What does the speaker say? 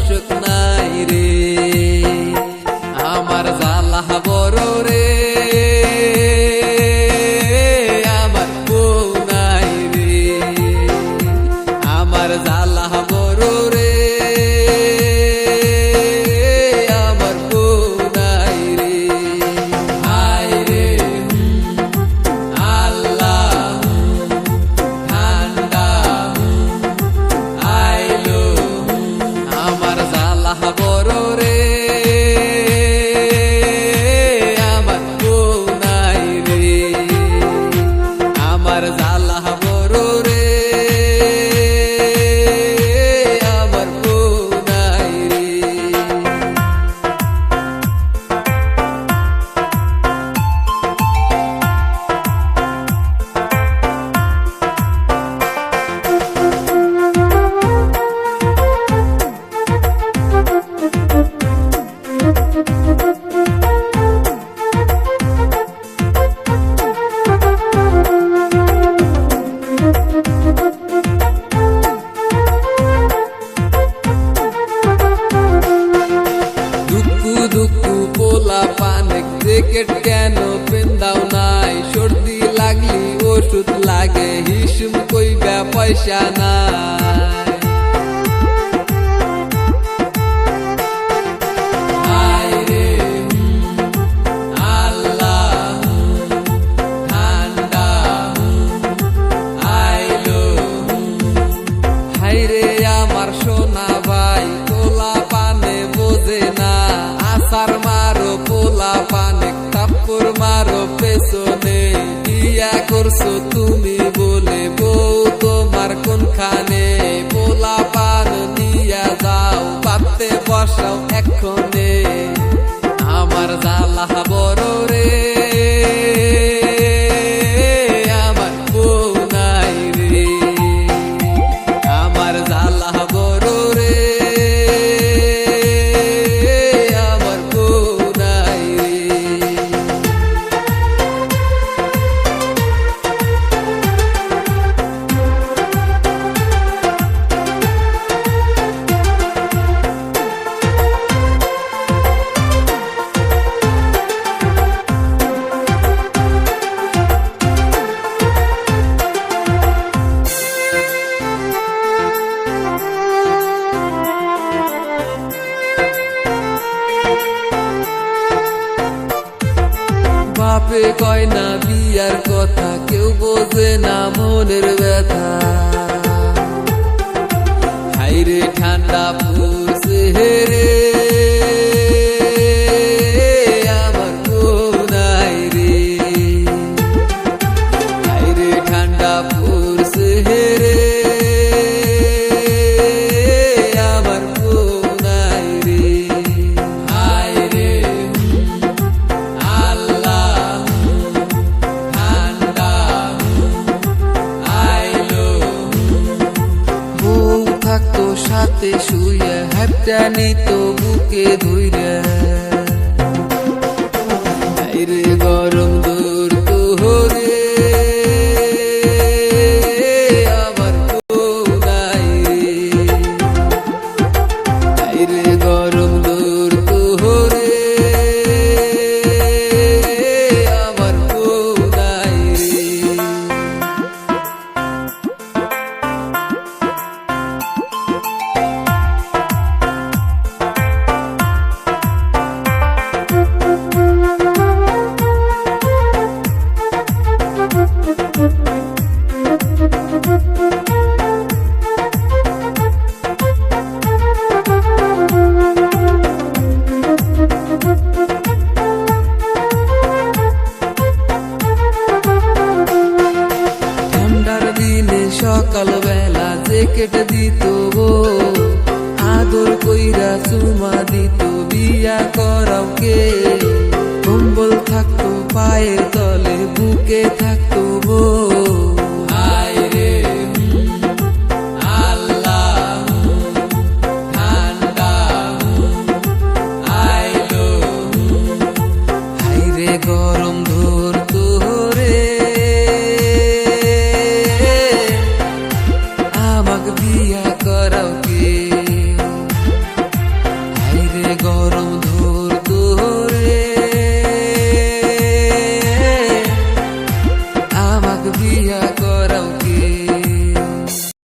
দর্শক নাই রে, আমার জ্বালা বড় রে, আমার বউ নাই রে, আমার জ্বালা বড় রে, আমার বউ নাই রে। হায় রে আল্লাহ ঠান্ডা আইলো, আমার জ্বালা বড় রে, আমার বউ নাই রে, আমার জ্বালা বড় রে, আমার বউ নাই রে। দুকু দুকু পোলা পানে জ্যাকেট কেন পেন্দাও নাই, সর্দি লাগলি ওষুধ লাগে, হিসুম কইবা পয়সা নাই। হায় রে আল্লাহ ঠান্ডা আইলো, হায় রে আমার সোনা ভাই পোলা পানে বোঝে না, আসার মারো পোলা পানে কাপড় মারো পেছনে, বিয়া করছো তুমি বলে বউ তোমার কোনখানে, পোলা পান নিয়া যাও পাতে বসাও এক্ষণে, আমার জ্বালা বড় রে, আমার বউ নাই রে, আমার জ্বালা বড় রে, আমার বউ নাই রে। বাপে কয় না বিয়ার কথা, কেউ বোঝে না মনের ব্যথা, হাইরে ঠান্ডা পড়ছে রে, আমার বউ নাই রে, হাইরে ঠান্ডা পড়ছে রে, আমার বউ নাই রে। হায় রে আল্লাহ ঠান্ডা আইলো, বউ থাকতো সাথে শুয়ে, হাতটা নিত বুকে ধইরা, হায়রে গরম দূর তোরে, আমার বউ নাই রে, হায়রে গরম দূর তোরে, আমার বউ নাই রে। ঠান্ডার দিনে সকাল বেলা জ্যাকেট দিত গো, আদর কইরা চুমা দিত, বিয়া করাও কে, কম্বল থাকতো পায়ের তলে, বুকে থাকতো গো। হায় রে আল্লাহ ঠান্ডা আইলো, হায়রে গরম ধরতো রে, আমাকে বিয়া করাও কে, গরম ধরে